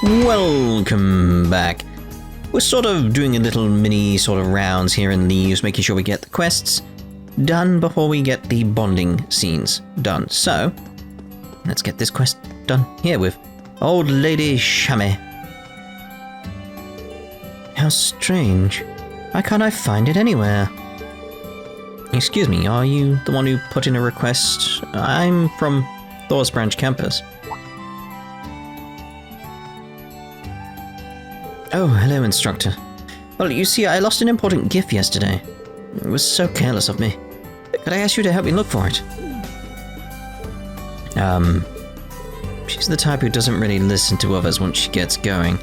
Welcome back. We're sort of doing a little mini sort of rounds here in Leaves, making sure we get the quests done before we get the bonding scenes done. So, let's get this quest done here with Old Lady Shami. How strange. Why can't I find it anywhere? Excuse me, are you the one who put in a request? I'm from Thors Branch campus. Oh, hello, instructor. Well, you see, I lost an important gift yesterday. It was so careless of me. Could I ask you to help me look for it? She's the type who doesn't really listen to others once she gets going.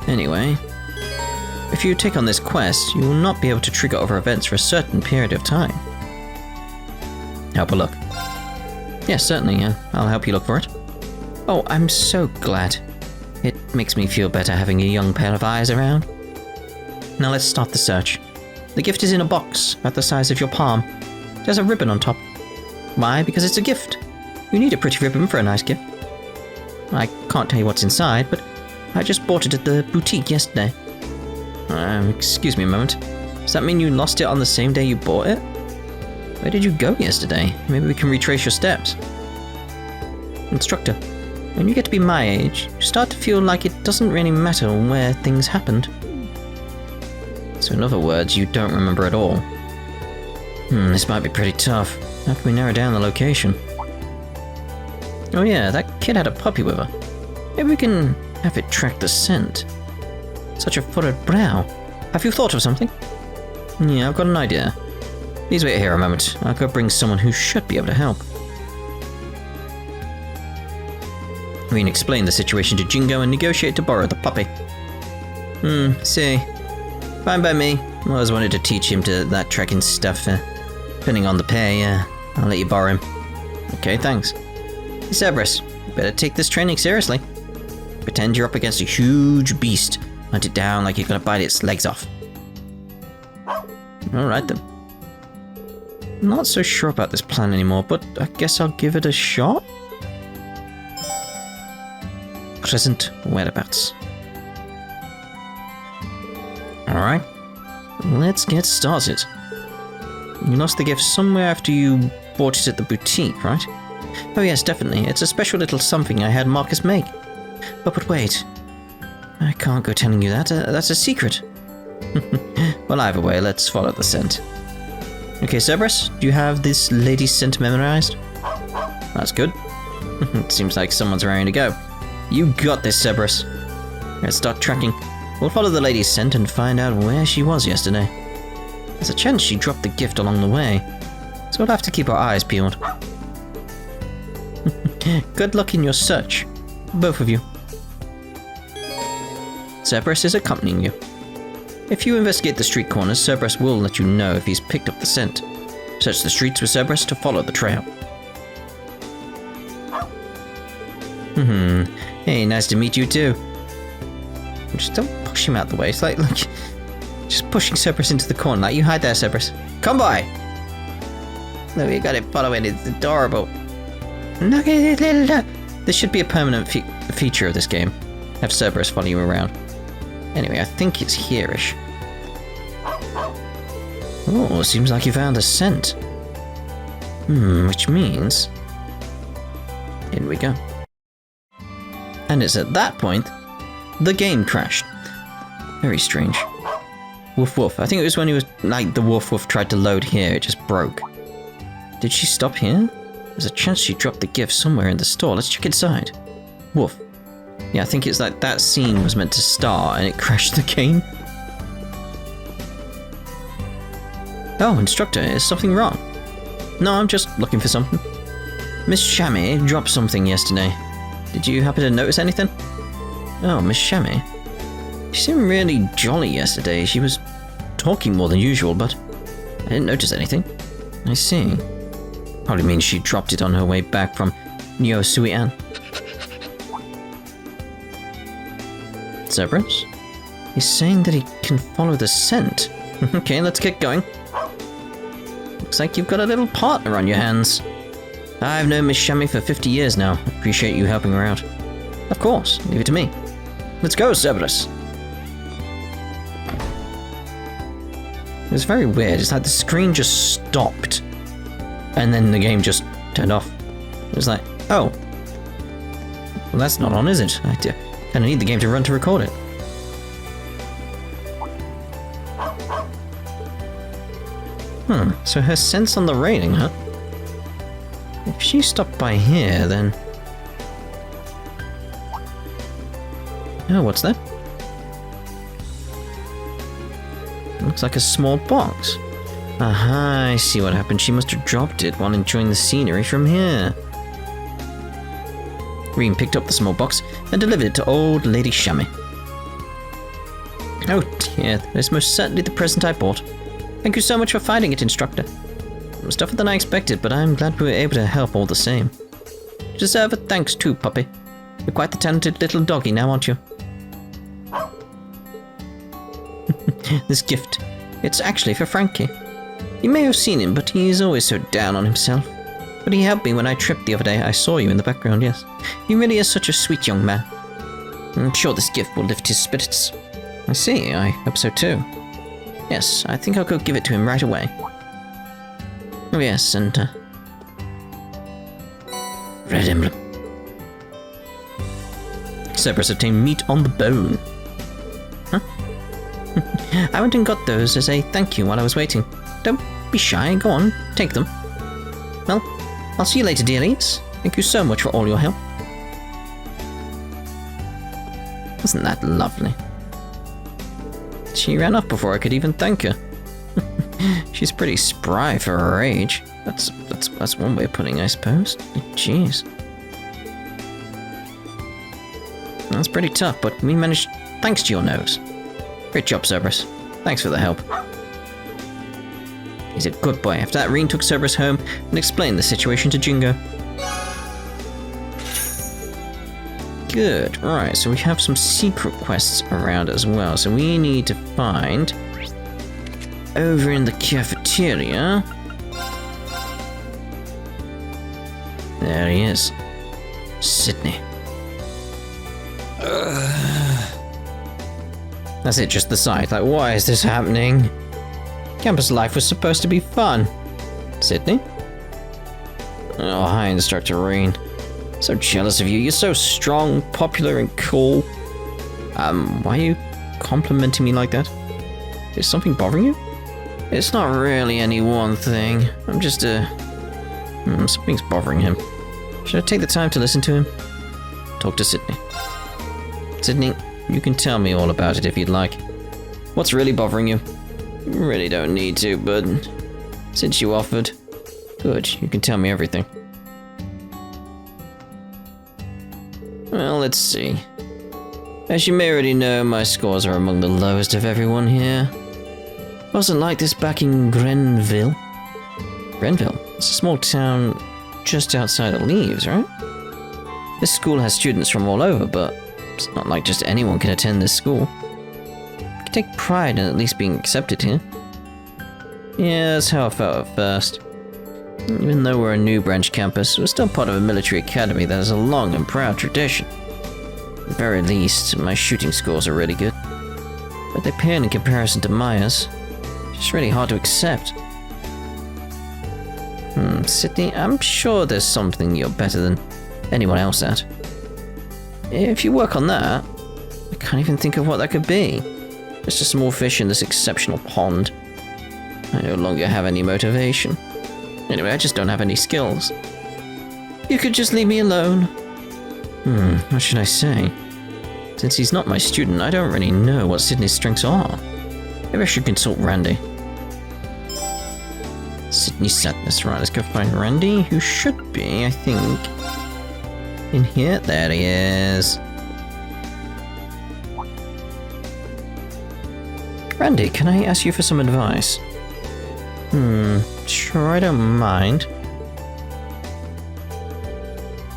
Anyway, if you take on this quest, you will not be able to trigger other events for a certain period of time. Help her look. Yes, certainly, I'll help you look for it. Oh, I'm so glad. It makes me feel better having a young pair of eyes around. Now let's start the search. The gift is in a box, about the size of your palm. There's a ribbon on top. Why? Because it's a gift. You need a pretty ribbon for a nice gift. I can't tell you what's inside, but I just bought it at the boutique yesterday. Excuse me a moment. Does that mean you lost it on the same day you bought it? Where did you go yesterday? Maybe we can retrace your steps. Instructor, when you get to be my age, you start to feel like it doesn't really matter where things happened. So in other words, you don't remember at all. This might be pretty tough. How can we narrow down the location? Oh yeah, that kid had a puppy with her. Maybe we can have it track the scent. Such a furrowed brow. Have you thought of something? Yeah, I've got an idea. Please wait here a moment. I'll go bring someone who should be able to help. Rean explained the situation to Jingo and negotiated to borrow the puppy. See. Fine by me. I always wanted to teach him to that tracking stuff. Depending on the pay, I'll let you borrow him. Okay, thanks. Hey, Cerberus, you better take this training seriously. Pretend you're up against a huge beast. Hunt it down like you're gonna bite its legs off. Alright then. Not so sure about this plan anymore, but I guess I'll give it a shot. Present whereabouts. Alright, let's get started. You lost the gift somewhere after you bought it at the boutique, right? Oh yes, definitely. It's a special little something I had Marcus make. But wait. I can't go telling you that. That's a secret. Well, either way, let's follow the scent. Okay, Cerberus, do you have this lady's scent memorized? That's good. It seems like someone's raring to go. You got this, Cerberus. Let's start tracking. We'll follow the lady's scent and find out where she was yesterday. There's a chance she dropped the gift along the way, so we'll have to keep our eyes peeled. Good luck in your search, both of you. Cerberus is accompanying you. If you investigate the street corners, Cerberus will let you know if he's picked up the scent. Search the streets with Cerberus to follow the trail. Hey, nice to meet you too. Just don't push him out the way. It's like just pushing Cerberus into the corner. Like, you hide there, Cerberus. Come by! Look, you got it following. It's adorable. Look at it, little duck. This should be a permanent feature of this game. Have Cerberus follow you around. Anyway, I think it's here-ish. Oh, seems like you found a scent. Which means... in we go. And it's at that point, the game crashed. Very strange. Woof woof. I think it was when he was, like, the woof woof tried to load here, it just broke. Did she stop here? There's a chance she dropped the gift somewhere in the store. Let's check inside. Woof. Yeah, I think it's like that scene was meant to start and it crashed the game. Oh, instructor, is something wrong? No, I'm just looking for something. Miss Shami dropped something yesterday. Did you happen to notice anything? Oh, Miss Shami. She seemed really jolly yesterday. She was talking more than usual, but I didn't notice anything. I see. Probably means she dropped it on her way back from Neo Suian. Cerberus? He's saying that he can follow the scent. Okay, let's get going. Looks like you've got a little partner on your hands. I've known Miss Shami for 50 years now. Appreciate you helping her out. Of course, leave it to me. Let's go, Cerberus. It was very weird. It's like the screen just stopped. And then the game just turned off. It was like, oh. Well, that's not on, is it? I kind of need the game to run to record it. So her scent's on the railing, huh? If she stopped by here, then... Oh, what's that? Looks like a small box. Aha, I see what happened. She must have dropped it while enjoying the scenery from here. Rean picked up the small box and delivered it to old Lady Shammy. Oh dear, that is most certainly the present I bought. Thank you so much for finding it, instructor. It was tougher than I expected, but I'm glad we were able to help all the same. You deserve a thanks too, puppy. You're quite the talented little doggy now, aren't you? This gift. It's actually for Frankie. You may have seen him, but he is always so down on himself. But he helped me when I tripped the other day. I saw you in the background, yes. He really is such a sweet young man. I'm sure this gift will lift his spirits. I see, I hope so too. Yes, I think I'll go give it to him right away. Oh yes, and Red Emblem. Cerberus obtained meat on the bone. Huh? I went and got those as a thank you while I was waiting. Don't be shy, go on, take them. Well, I'll see you later, dearies. Thank you so much for all your help. Wasn't that lovely? She ran off before I could even thank her. She's pretty spry for her age. That's one way of putting it, I suppose. Jeez. That's pretty tough, but we managed thanks to your nose. Great job, Cerberus. Thanks for the help. He's a good boy. After that, Rean took Cerberus home and explained the situation to Jingo. Good. Right, so we have some secret quests around as well. So we need to find... over in the cafeteria... There he is. Sidney. That's it, just the sight. Like, why is this happening? Campus life was supposed to be fun. Sidney? Oh, hi, Instructor Rean. So jealous of you. You're so strong, popular, and cool. Why are you complimenting me like that? Is something bothering you? It's not really any one thing. I'm just, something's bothering him. Should I take the time to listen to him? Talk to Sidney. Sidney, you can tell me all about it if you'd like. What's really bothering you? You really don't need to, but since you offered, good, you can tell me everything. Well, let's see. As you may already know, my scores are among the lowest of everyone here. Wasn't like this back in Grenville. Grenville? It's a small town just outside of Leaves, right? This school has students from all over, but it's not like just anyone can attend this school. I can take pride in at least being accepted here. Yeah, that's how I felt at first. Even though we're a new branch campus, we're still part of a military academy that has a long and proud tradition. At the very least, my shooting scores are really good. But they pale in comparison to Maya's. It's just really hard to accept. Sidney, I'm sure there's something you're better than anyone else at. If you work on that, I can't even think of what that could be. Just a small fish in this exceptional pond. I no longer have any motivation. Anyway, I just don't have any skills. You could just leave me alone. What should I say? Since he's not my student, I don't really know what Sidney's strengths are. Maybe I should consult Randy. Sidney Sadness. Right, let's go find Randy, who should be, I think, in here. There he is. Randy, can I ask you for some advice? Sure, I don't mind.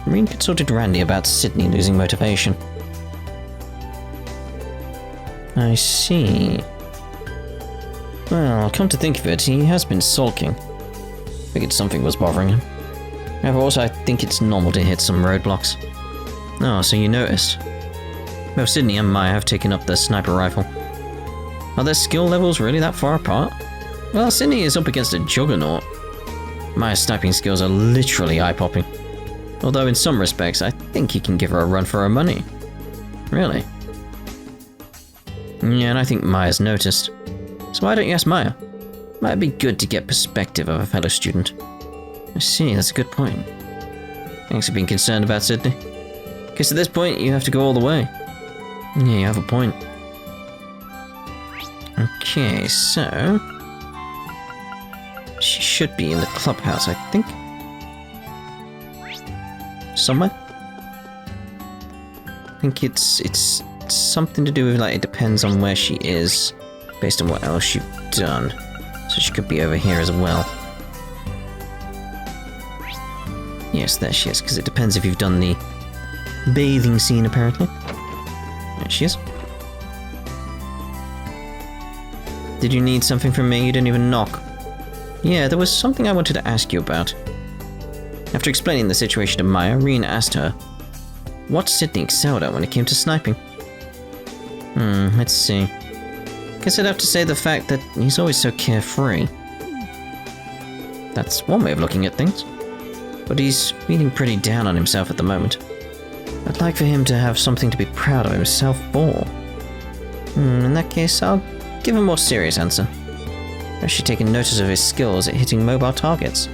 Rean consulted Randy about Sidney losing motivation. I see. Well, come to think of it, he has been sulking. Figured something was bothering him. However, also I think it's normal to hit some roadblocks. Oh, so you noticed. Both Sidney and Maya have taken up the sniper rifle. Are their skill levels really that far apart? Well, Sidney is up against a juggernaut. Maya's sniping skills are literally eye-popping. Although in some respects, I think he can give her a run for her money. Really? Yeah, and I think Maya's noticed. So why don't you ask Maya? Might be good to get perspective of a fellow student. I see, that's a good point. Thanks for being concerned about Sidney. Guess at this point, you have to go all the way. Yeah, you have a point. Okay, so... she should be in the clubhouse, I think. Somewhere? I think it's something to do with, like, it depends on where she is, based on what else you've done. So she could be over here as well. Yes, there she is, because it depends if you've done the bathing scene, apparently. There she is. Did you need something from me? You didn't even knock. Yeah, there was something I wanted to ask you about. After explaining the situation to Maya, Rean asked her, what Sidney excelled at when it came to sniping? Let's see. Guess I'd have to say the fact that he's always so carefree. That's one way of looking at things. But he's feeling pretty down on himself at the moment. I'd like for him to have something to be proud of himself for. In that case, I'll give a more serious answer. I've actually taken notice of his skills at hitting mobile targets.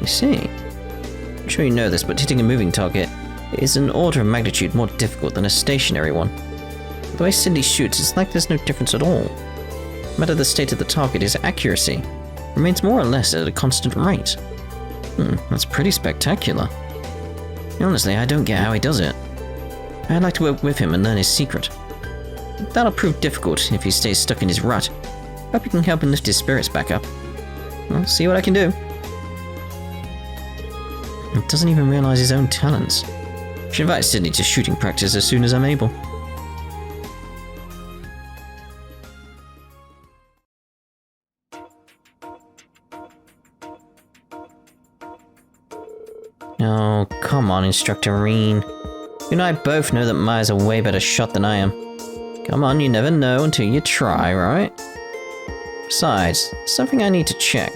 You see? I'm sure you know this, but hitting a moving target is an order of magnitude more difficult than a stationary one. The way Sidney shoots, it's like there's no difference at all. No matter the state of the target, his accuracy remains more or less at a constant rate. That's pretty spectacular. Honestly, I don't get how he does it. I'd like to work with him and learn his secret. That'll prove difficult if he stays stuck in his rut. Hope you can help him lift his spirits back up. I'll see what I can do. He doesn't even realize his own talents. Should invite Sidney to shooting practice as soon as I'm able. Oh, come on, Instructor Rean. You and I both know that Maya's a way better shot than I am. Come on, you never know until you try, right? Besides, something I need to check.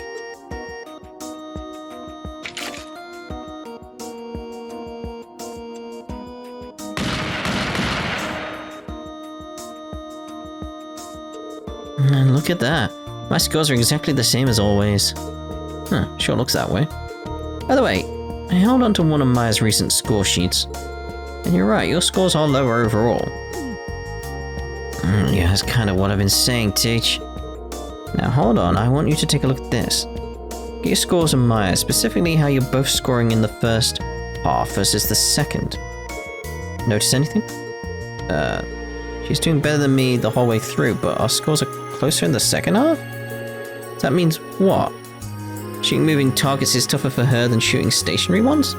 And look at that. My scores are exactly the same as always. Sure looks that way. By the way, I held onto one of Maya's recent score sheets. And you're right, your scores are lower overall. Yeah, that's kind of what I've been saying, Teach. Now hold on, I want you to take a look at this. Get your scores on Maya, specifically how you're both scoring in the first half versus the second. Notice anything? She's doing better than me the whole way through, but our scores are closer in the second half? That means what? Shooting moving targets is tougher for her than shooting stationary ones?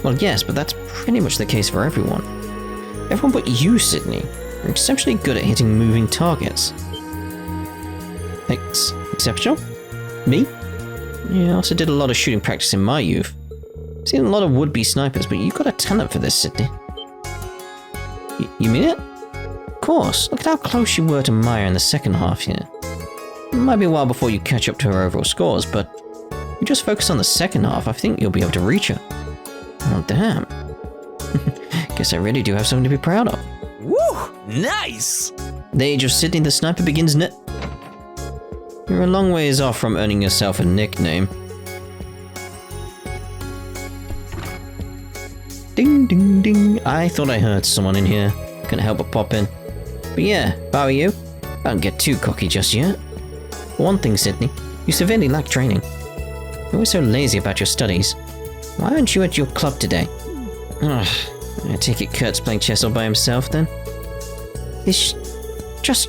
Well, yes, but that's pretty much the case for everyone. Everyone but you, Sidney, are exceptionally good at hitting moving targets. Exceptional? Me? Yeah, I also did a lot of shooting practice in my youth. Seen a lot of would-be snipers, but you got a talent for this, Sidney. You mean it? Of course, look at how close you were to Maya in the second half here. It might be a while before you catch up to her overall scores, but if you just focus on the second half, I think you'll be able to reach her. Oh, damn. Guess I really do have something to be proud of. Woo! Nice! The age of Sidney the Sniper begins You're a long ways off from earning yourself a nickname. Ding, ding, ding. I thought I heard someone in here. Couldn't help but pop in. But yeah, if I were you, don't get too cocky just yet. For one thing, Sidney, you severely lack training. You're always so lazy about your studies. Why aren't you at your club today? Ugh, I take it Kurt's playing chess all by himself then? He's just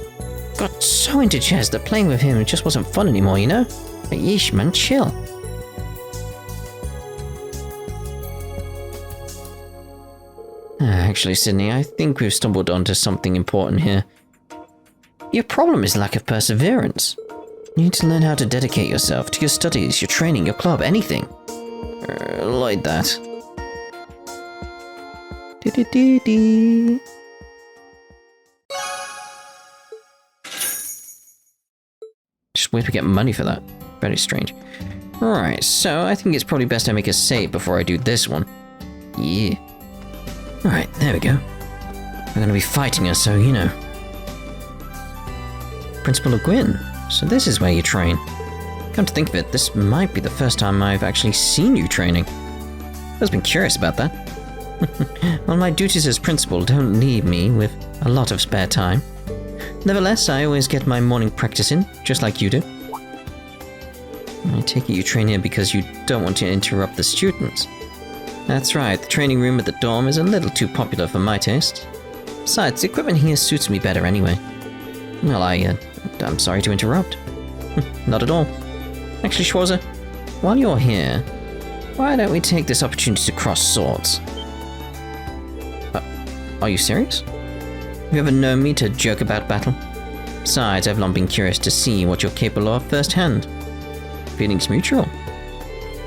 got so into chess that playing with him just wasn't fun anymore, you know? But yeesh, man, chill. Actually, Sidney, I think we've stumbled onto something important here. Your problem is lack of perseverance. You need to learn how to dedicate yourself to your studies, your training, your club, anything. Like that. Just where do we get money for that? Very strange. Alright, so I think it's probably best I make a save before I do this one. Yeah. Alright, there we go. I'm gonna be fighting her, so you know. Principal of Gwyn. So this is where you train. Come to think of it, this might be the first time I've actually seen you training. I've always been curious about that. Well, my duties as principal don't leave me with a lot of spare time. Nevertheless, I always get my morning practice in, just like you do. I take it you train here because you don't want to interrupt the students. That's right, the training room at the dorm is a little too popular for my taste. Besides, the equipment here suits me better anyway. Well, I'm sorry to interrupt. Not at all. Actually, Schwarzer, while you're here, why don't we take this opportunity to cross swords? Are you serious? Have you ever known me to joke about battle? Besides, I've long been curious to see what you're capable of firsthand. Feelings mutual.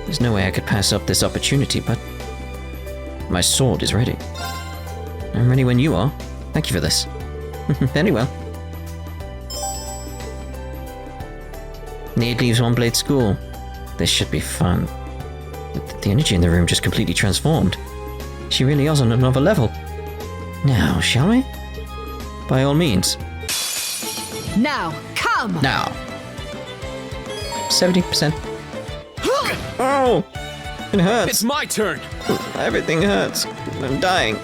There's no way I could pass up this opportunity, but my sword is ready. I'm ready when you are. Thank you for this. Very well. Need leaves One Blade School. This should be fun. The energy in the room just completely transformed. She really is on another level. Now, shall we? By all means. Now, come! Now. 70%. Oh! It hurts. It's my turn. Everything hurts. I'm dying.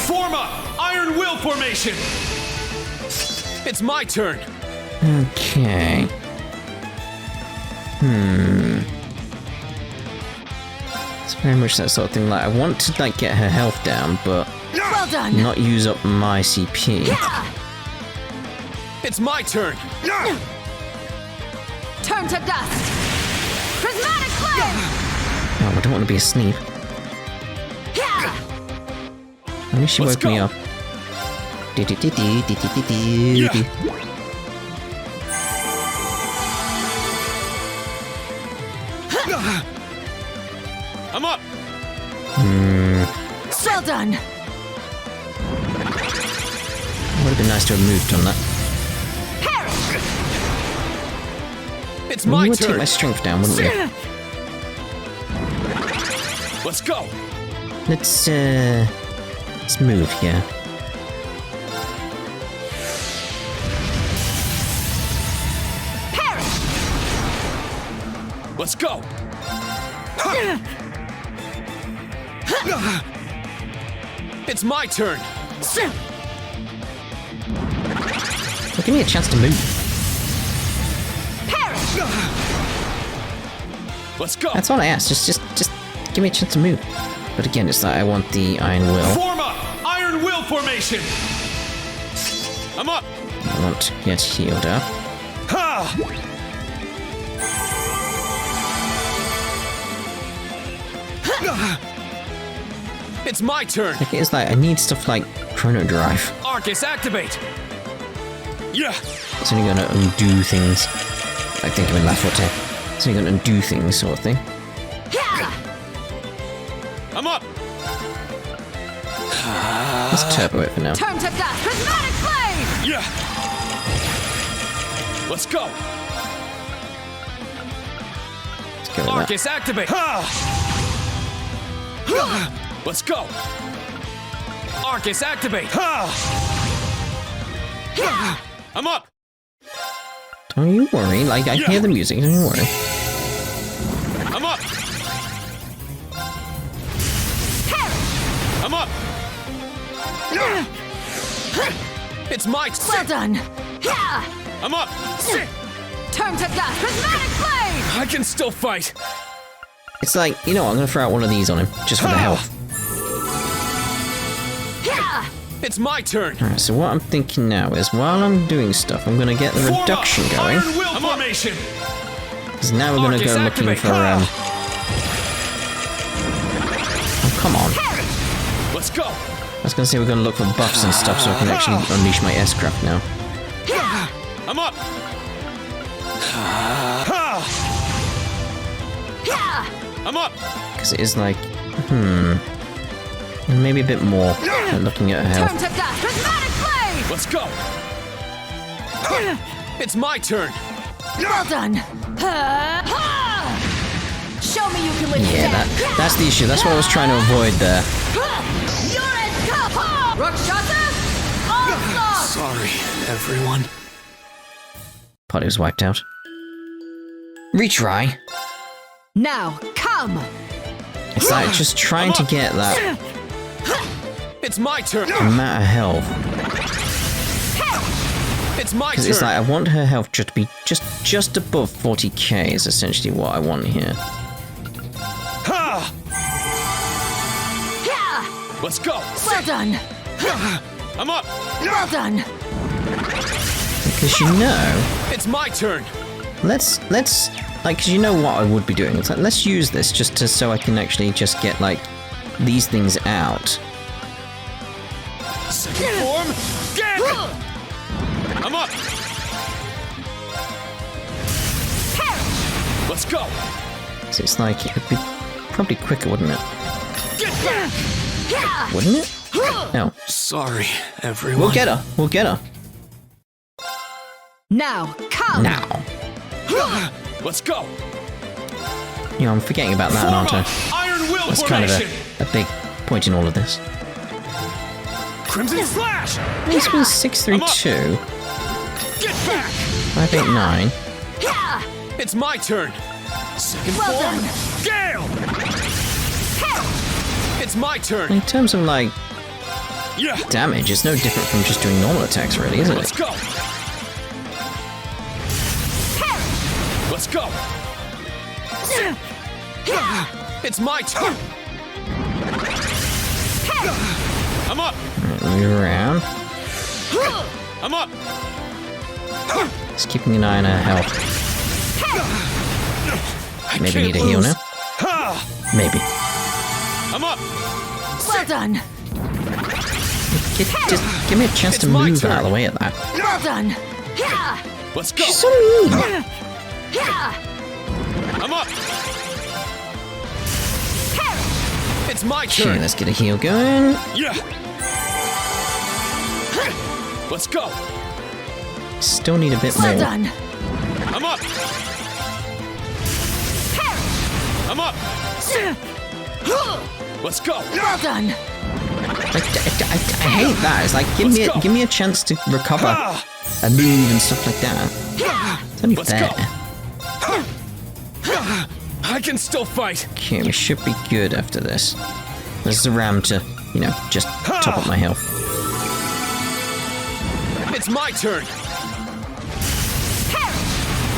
Form up! Iron Will formation! It's my turn. Okay. It's very much that sort of thing. Like, I want to like get her health down, but Well done! not use up my CP. Yeah! It's my turn. Turn to dust! Prismatic flame! Oh, I don't want to be asleep. Yeah! Only she Let's woke me go. up. I'm up. Well done! Would have been nice to have moved on that. Perish! It's You my would take turn. my strength down, wouldn't you? Let's go. Let's move here. Perish! Let's go. It's my turn. Well, give me a chance to move. Perish! Let's go. That's all I asked. Just give me a chance to move. But again, it's that I want the Iron Will. Form up! Iron Will formation! I'm up! I want to get healed up. Ha! It's my turn! Like, it's like I need stuff like Chrono Drive. Arcus activate! Yeah! It's only gonna undo things. Like thinking in Laforte. It's only gonna undo things, sort of thing. Yeah! I'm up! Let's turbo it for now. Turn to dust! Prismatic flame! Yeah! Let's go! Let's go with that. Arcus activate! Ha! Let's go! Arcus activate! Ha! I'm up! Don't you worry. Like, I hear the music. Don't you worry. I'm up! I'm up! It's my Well turn! done! Yeah! I'm up! Turn to dust! Prismatic flame! I can still fight! It's like, you know what? I'm gonna throw out one of these on him. Just for the health. Yeah! It's my turn! Alright, so what I'm thinking now is, while I'm doing stuff, I'm gonna get the Form up! reduction going. Iron Will formation! Because now we're gonna Arcus go looking activate. for, Oh, come on. Let's go! I was gonna say we're gonna look for buffs and stuff so I can actually unleash my S-craft now. I'm up! Yeah! I'm up! Because it is like, maybe a bit more than looking at her Turn health. to dust! Prismatic flame! Let's go! It's my turn! Well done. Show me you can withstand. Yeah, that's the issue. That's what I was trying to avoid there. Sorry, everyone. Party was wiped out. Retry. Now, come. It's like just trying to get that It's my turn. amount of health. It's my Because turn. it's like I want her health just to be just above 40k is essentially what I want here. Ha! Yeah. Let's go. Well done. I'm up. Well done. Because you know, It's my turn. let's like, because you know what I would be doing. It's like let's use this just to so I can actually just get like these things out. Second form. Get! I'm up. Let's go. So it's like it would be probably quicker, wouldn't it? Get back. Wouldn't it? No. Sorry, everyone. We'll get her. We'll get her. Now, come. Now. Let's go. You know, I'm forgetting about that, aren't I? Iron Will That's kind of formation. a big point in all of this. Crimson Slash. This was 632, Get back. 589. It's my turn. Second Well form. done. Gale. It's my turn. In terms of like Yeah. damage, it's no different from just doing normal attacks, really, is Let's it? go. Let's go. It's my turn. I'm up. Right, move around. I'm up. Just keeping an eye on her health. I Maybe can't need a heal lose. now. Ha! Maybe. I'm up. Well done. Just give me a chance It's to my move turn. out of the way of that. Well done. Let's go. She's so mean. I'm up. It's my Okay, turn. let's get a heal going. Yeah. Let's go. Still need a bit Well more. done. I'm up. I'm up. Let's go. Well done. I hate that. It's like give Let's go. me a chance to recover Ah! and move and stuff like that. It's only Let's fair. go. I can still fight. Okay, we should be good after this. There's the ram to, you know, just top up my health. It's my turn.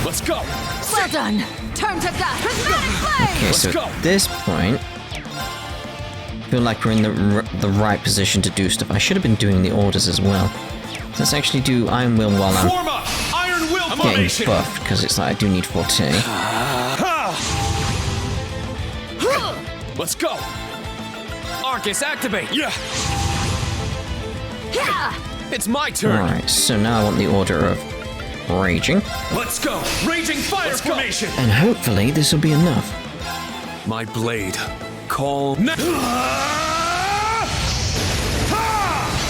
Let's go. Well done. Turn to dust. Prismatic flame. Okay, Let's so go. at this point, I feel like we're in the right position to do stuff. I should have been doing the orders as well. Let's actually do Iron Will while I'm Form up. Iron Will getting formation. buffed, because it's like I do need 14. Let's go. Arcus activate. Yeah. It's my turn. Alright, so now I want the order of Raging, Let's go. Raging fire formation. and hopefully this will be enough. My blade. Call.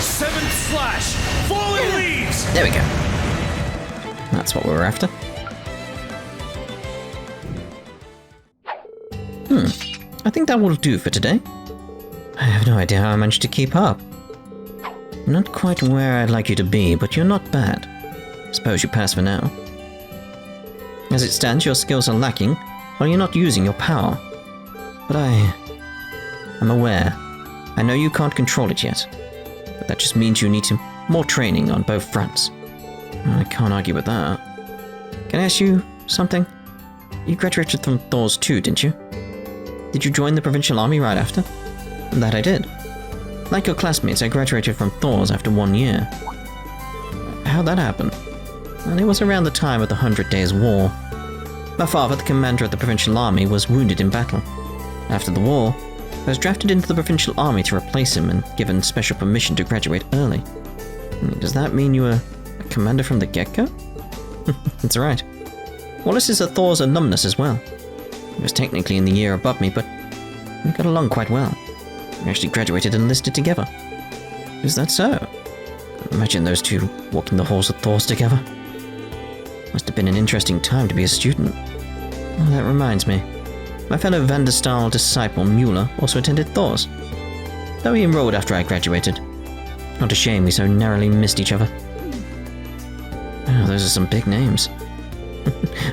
Seventh slash. Fallen leaves. There we go. That's what we were after. I think that will do for today. I have no idea how I managed to keep up. I'm not quite where I'd like you to be, but you're not bad. Suppose you pass for now. As it stands, your skills are lacking, while you're not using your power. But I'm aware. I know you can't control it yet. But that just means you need more training on both fronts. I can't argue with that. Can I ask you something? You graduated from Thors too, didn't you? Did you join the provincial army right after? That I did. Like your classmates, I graduated from Thors after 1 year. How'd that happen? Well, it was around the time of the 100 Days War. My father, the commander of the provincial army, was wounded in battle. After the war, I was drafted into the provincial army to replace him and given special permission to graduate early. Does that mean you were a commander from the get-go? That's right. Wallace is a Thors alumnus as well. He was technically in the year above me, but we got along quite well. We actually graduated and enlisted together. Is that so? Imagine those two walking the halls of Thors together. Must have been an interesting time to be a student. Oh, that reminds me. My fellow Vanderstal disciple, Mueller, also attended Thors, though he enrolled after I graduated. Not a shame we so narrowly missed each other. Oh, those are some big names.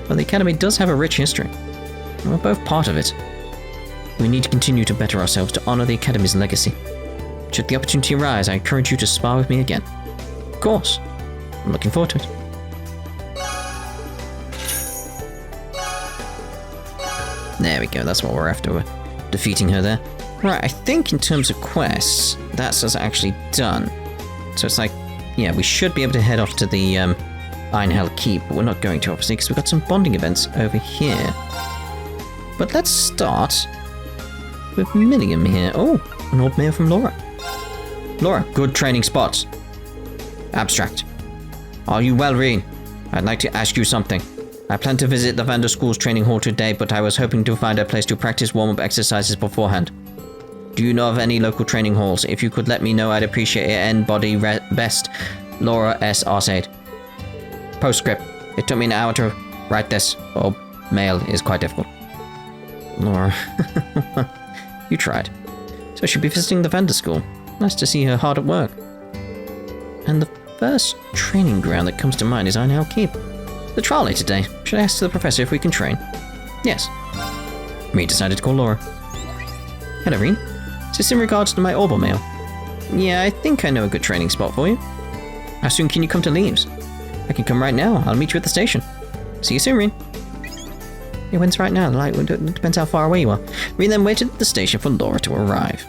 Well, the Academy does have a rich history. We're both part of it. We need to continue to better ourselves to honor the Academy's legacy. Should the opportunity arise, I encourage you to spar with me again. Of course. I'm looking forward to it. There we go, that's what we're after. We're defeating her there. Right, I think in terms of quests, that's us actually done. So it's like, yeah, we should be able to head off to the Einhell Keep, but we're not going to, obviously, because we've got some bonding events over here. But let's start with Milliam here. Oh, an old mail from Laura. Laura, good training spots. Abstract. Are you well, Rean? I'd like to ask you something. I plan to visit the Vander School's training hall today, but I was hoping to find a place to practice warm-up exercises beforehand. Do you know of any local training halls? If you could let me know, I'd appreciate it. N body best, Laura S. Arsaid. Postscript. It took me an hour to write this. Oh, mail is quite difficult. Laura. You tried. So she'll be visiting the Vander School. Nice to see her hard at work. And the first training ground that comes to mind is Einhell Keep. The trial later today. Should I ask the professor if we can train? Yes. Rean decided to call Laura. Hello, Rean. Is this in regards to my Orbo mail? Yeah, I think I know a good training spot for you. How soon can you come to Leaves? I can come right now. I'll meet you at the station. See you soon, Rean. Yeah, when's right now? Like, it depends how far away you are. Rean then waited at the station for Laura to arrive.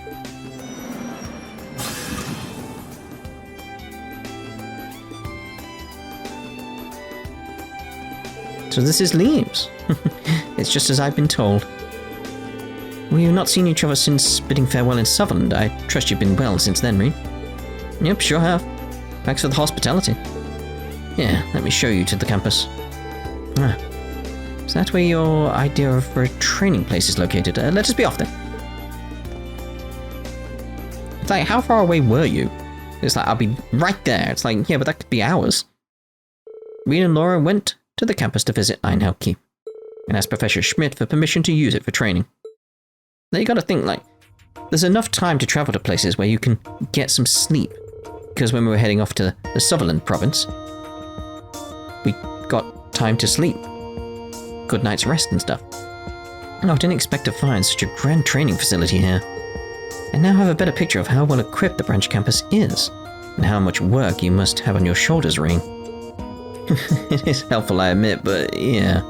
So this is Leaves. It's just as I've been told. We've not seen each other since bidding farewell in Sutherland. I trust you've been well since then, Rean. Yep, sure have. Thanks for the hospitality. Yeah, let me show you to the campus. Ah, is that where your idea of a training place is located? Let us be off then. It's like, how far away were you? It's like, I'll be right there. It's like, yeah, but that could be hours. Rean and Laura went to the campus to visit Einhell Keep and asked Professor Schmidt for permission to use it for training. Now you gotta think, like, there's enough time to travel to places where you can get some sleep. Because when we were heading off to the Sutherland province, we got time to sleep. Good night's rest and stuff. No, I didn't expect to find such a grand training facility here. I now have a better picture of how well equipped the branch campus is, and how much work you must have on your shoulders, Rean. It is helpful, I admit, but yeah.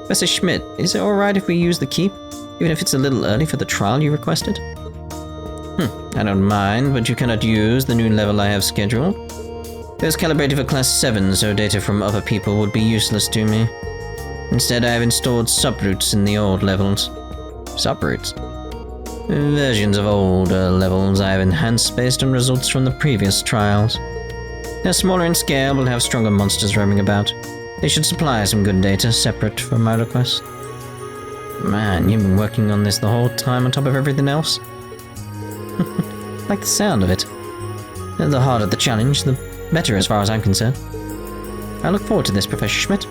Professor Schmidt, is it alright if we use the keep? Even if it's a little early for the trial you requested? I don't mind, but you cannot use the new level I have scheduled. It was calibrated for Class 7, so data from other people would be useless to me. Instead, I have installed subroots in the old levels. Subroots? Versions of older levels I have enhanced based on results from the previous trials. They're smaller in scale, but have stronger monsters roaming about. They should supply some good data separate from my request. Man, you've been working on this the whole time on top of everything else? Like the sound of it. The harder the challenge, the better as far as I'm concerned. I look forward to this, Professor Schmidt.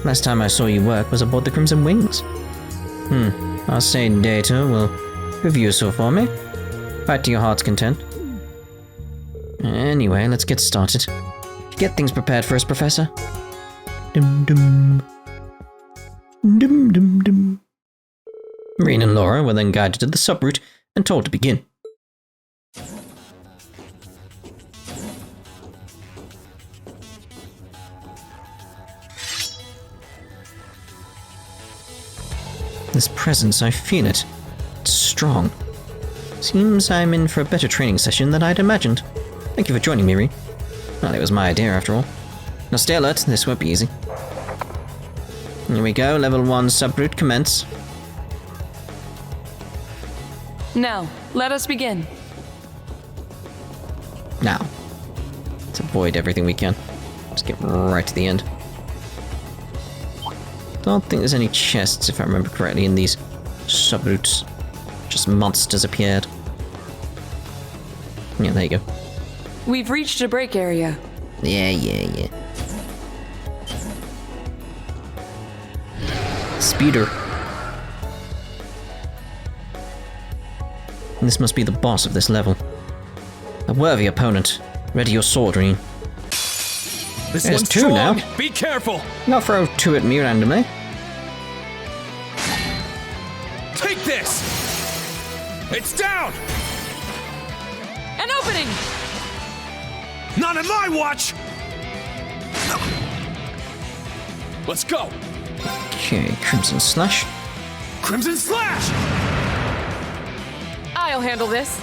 Last time I saw you work was aboard the Crimson Wings. Our sane data will review so for me. Right to your heart's content. Anyway, let's get started. Get things prepared for us, Professor. Dum dum. Dum dum dum. Rean and Laura were then guided to the subroute and told to begin. This presence, I feel it. It's strong. Seems I'm in for a better training session than I'd imagined. Thank you for joining me, Rean. Well, it was my idea after all. Now stay alert, this won't be easy. Here we go, level 1 subroute commence. Now, let us begin. Now. Let's avoid everything we can. Just get right to the end. Don't think there's any chests, if I remember correctly, in these subroutes. Just monsters appeared. Yeah, there you go. We've reached a break area. Yeah. Speeder. And this must be the boss of this level. A worthy opponent. Ready your sword, Rean. This There's one's two strong. now. Be careful. Not throw two at me randomly. Take this. It's down. An opening! Not on my watch. Let's go. Okay, Crimson Slash. Crimson Slash. I'll handle this.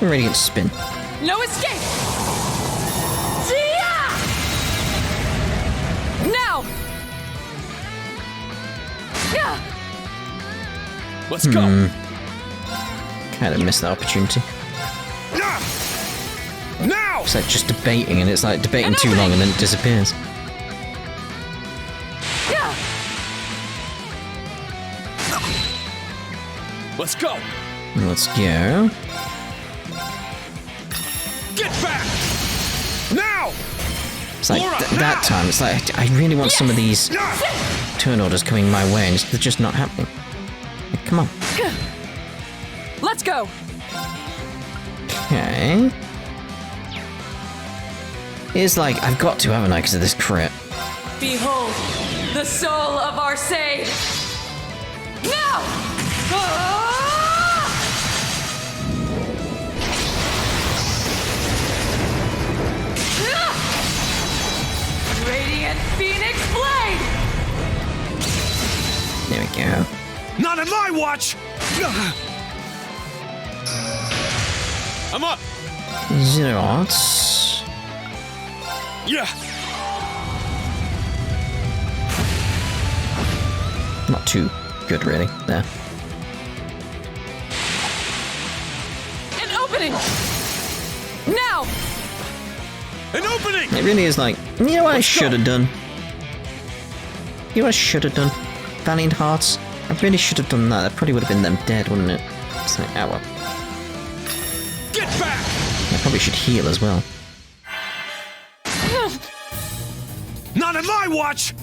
Radiant Spin. No escape! Zia! Now! Yeah! Let's go. Kind of missed that opportunity. Now. It's like just debating, and it's like debating too long and then it disappears. Yeah! Let's go. Let's go. Get back. Now. It's like that time, it's like I really want some of these turn orders coming my way, and they're just not happening. Like, come on. Let's go! Okay. It's like, I've got to, haven't I, because of this crit. Behold, the soul of our sage! Now! Ah! Radiant Phoenix Blade! There we go. Not on my watch. I'm up. 0 odds. Yeah. Not too good, really, there. An opening! Now! An opening. It really is like, you know what I should have done? You know what I should have done? Valiant Hearts? I really should have done that. That probably would have been them dead, wouldn't it? It's like, ah well. Get back. I probably should heal as well. Not on my watch.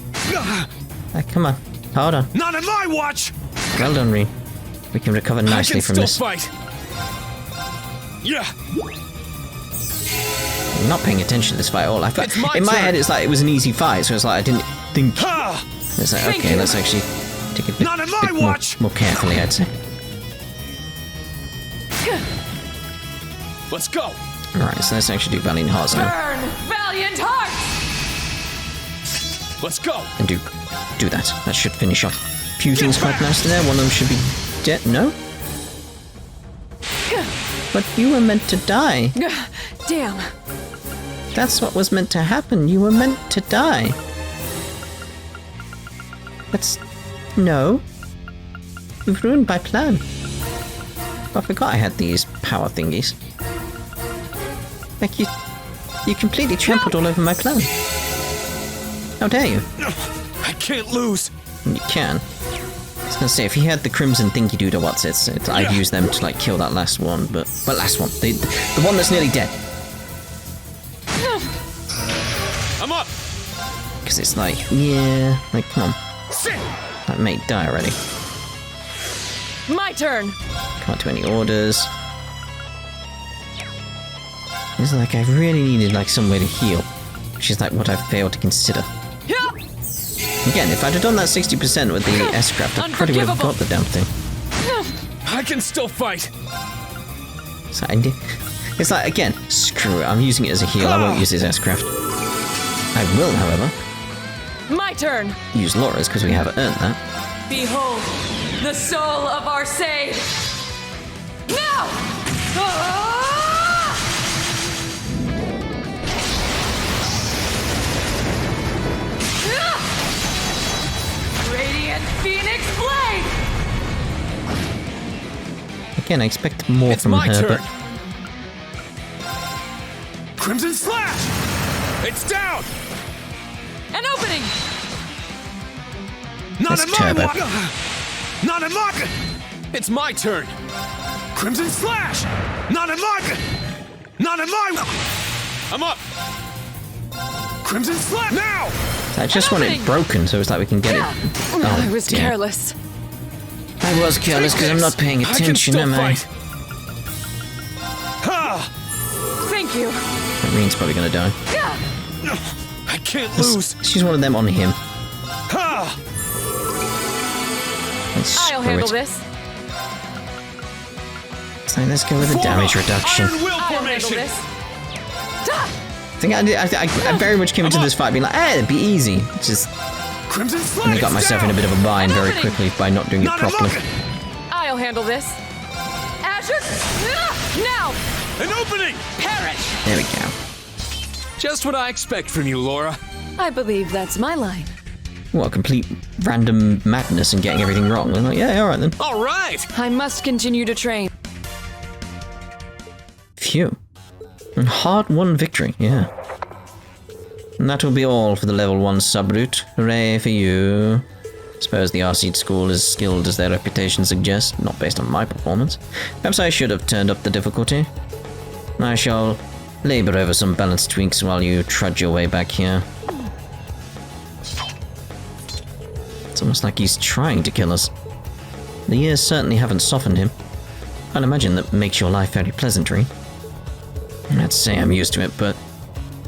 Come on. Hold on. Not on my watch. Well done, Rean. We can recover nicely I can from still this. fight. Yeah. I'm not paying attention to this fight at all. It's my in my turn. head, it's like it was an easy fight, so it's like I didn't think. Ha! It's like, Thank okay, you. let's actually take it a bit, Not on my bit watch. more carefully, I'd say. Let's go. Alright, so let's actually do Valiant Hearts now. Burn, Valiant Heart! Let's go. And do that. That should finish off. A few things quite nicely there. One of them should be dead. No? But you were meant to die. Damn. That's what was meant to happen. You were meant to die. That's... No. You've ruined my plan. I forgot I had these power thingies. Like, you completely trampled all over my plan. How dare you? I can't lose. You can. I was gonna say, if he had the crimson thingy dude or what's it, I'd use them to, like, kill that last one, but... Well, last one. The one that's nearly dead. I'm up. Because it's like, yeah, like, come on. Sit. That mate die already. My turn. Can't do any orders. It's like, I really needed, like, some way to heal. Which is, like, what I failed to consider. Again, if I'd have done that 60% with the S-craft, I probably would have got the damn thing. I can still fight. So it's like, again, screw it, I'm using it as a heal, I won't use his S-craft. I will, however, My turn. use Laura's because we have earned that. Behold, the soul of our sage. Now! Ah! Radiant Phoenix Blade! Again, I expect more It's from my her, turn. but Crimson Slash. It's down. An opening! Not That's on my Turbo. watch. Not on my. It's my turn. Crimson Slash. Not on my. Not on my. I'm up. Crimson Slap! Now! I just want it broken so it's like we can get it. I was dear. careless. I was careless because I'm not paying attention, am I? Ha! Thank you. Rean's probably gonna die. I can't lose. She's one of them on him. Ha! Let's I'll screw handle it. this. So let's go with the damage reduction. Iron Will I'll handle formation. this. I think I very much came into this fight being like, it'd be easy. Just, Crimson Slap! and I got myself in a bit of a bind very quickly by not doing it Not properly. unlock I'll handle this. Azure. Now. An opening! Perish. There we go. Just what I expect from you, Laura. I believe that's my line. What, complete random madness and getting everything wrong. I'm like, yeah, alright then. All right. I must continue to train. Phew. And hard-won victory, yeah. And that will be all for the level 1 sub-route. Hooray for you. Suppose the Arseed school is skilled as their reputation suggests, not based on my performance. Perhaps I should have turned up the difficulty. I shall labor over some balance tweaks while you trudge your way back here. It's almost like he's trying to kill us. The years certainly haven't softened him. I'd imagine that makes your life very pleasant, Rean. I'd say I'm used to it, but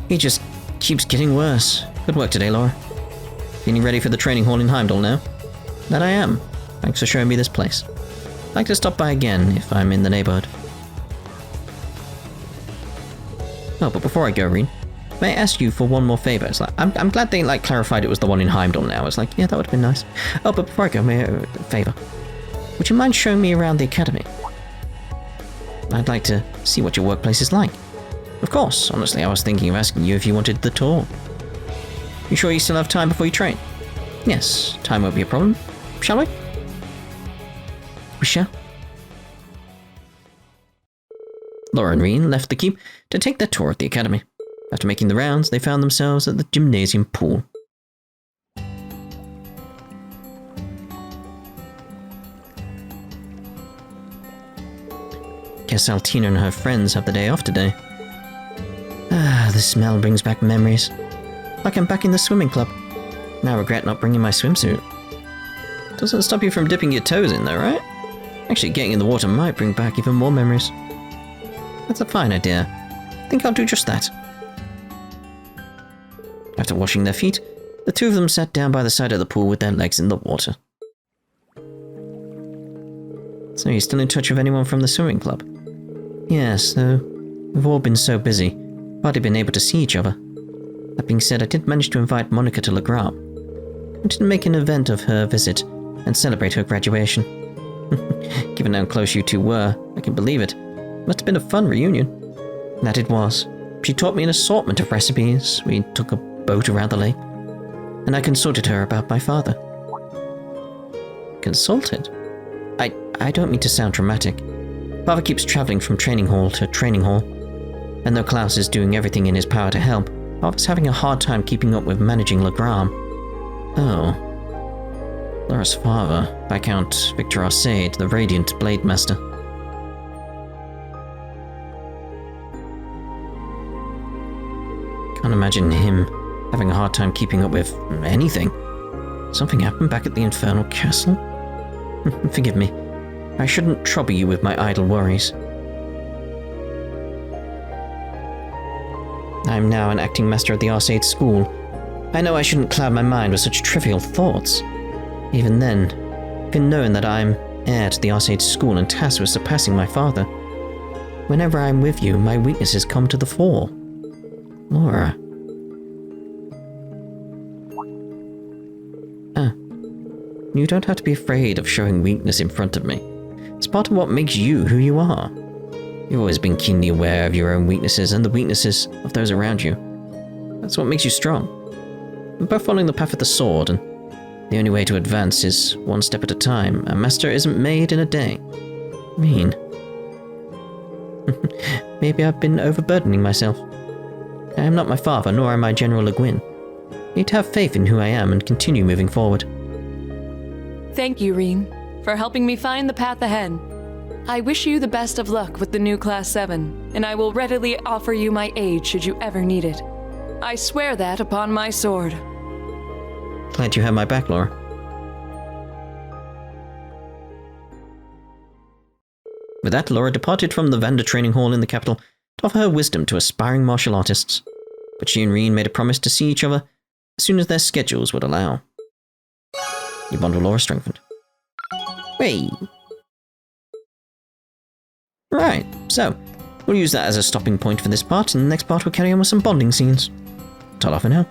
he just keeps getting worse. Good work today, Laura. Getting ready for the training hall in Heimdall now? That I am. Thanks for showing me this place. I'd like to stop by again if I'm in the neighborhood. Oh, but before I go, Rean, may I ask you for one more favor? It's like, I'm glad they clarified it was the one in Heimdall now. It's like, yeah, that would have been nice. Oh, but before I go, may I favor? Would you mind showing me around the academy? I'd like to see what your workplace is like. Of course, honestly, I was thinking of asking you if you wanted the tour. You sure you still have time before you train? Yes, time won't be a problem. Shall we? We shall. Laura and Rean left the keep to take their tour of the academy. After making the rounds, they found themselves at the gymnasium pool. Guess Altina and her friends have the day off today. Ah, the smell brings back memories. Like I'm back in the swimming club. Now I regret not bringing my swimsuit. Doesn't stop you from dipping your toes in though, right? Actually, getting in the water might bring back even more memories. That's a fine idea. I think I'll do just that. After washing their feet, the two of them sat down by the side of the pool with their legs in the water. So you're still in touch with anyone from the swimming club? Yes, though we've all been so busy, hardly been able to see each other. That being said, I did manage to invite Monica to Legram. I did make an event of her visit and celebrate her graduation. Given how close you two were, I can believe it. Must have been a fun reunion. That it was. She taught me an assortment of recipes. We took a boat around the lake, and I consulted her about my father. Consulted? I don't mean to sound dramatic. Father keeps traveling from training hall to training hall, and though Klaus is doing everything in his power to help, Father's having a hard time keeping up with managing Legram. Oh. Laura's father, Viscount Victor Arseid, the Radiant Blade Master. Can't imagine him having a hard time keeping up with anything. Something happened back at the Infernal Castle? Forgive me. I shouldn't trouble you with my idle worries. I am now an acting master at the Arseid School. I know I shouldn't cloud my mind with such trivial thoughts. Even then, even knowing that I am heir to the Arseid School and tasked with surpassing my father, whenever I am with you, my weaknesses come to the fore. Laura. You don't have to be afraid of showing weakness in front of me. It's part of what makes you who you are. You've always been keenly aware of your own weaknesses and the weaknesses of those around you. That's what makes you strong. We're both following the path of the sword, and the only way to advance is one step at a time. A master isn't made in a day. Mean. Maybe I've been overburdening myself. I am not my father, nor am I General Le Guin. I need to have faith in who I am and continue moving forward. Thank you, Rean, for helping me find the path ahead. I wish you the best of luck with the new Class VII, and I will readily offer you my aid should you ever need it. I swear that upon my sword. Glad you have my back, Laura. With that, Laura departed from the Vander training hall in the capital to offer her wisdom to aspiring martial artists. But she and Rean made a promise to see each other as soon as their schedules would allow. Your bond with Laura strengthened. Hey! Right, so, we'll use that as a stopping point for this part, and the next part we'll carry on with some bonding scenes. Ta-ra for now.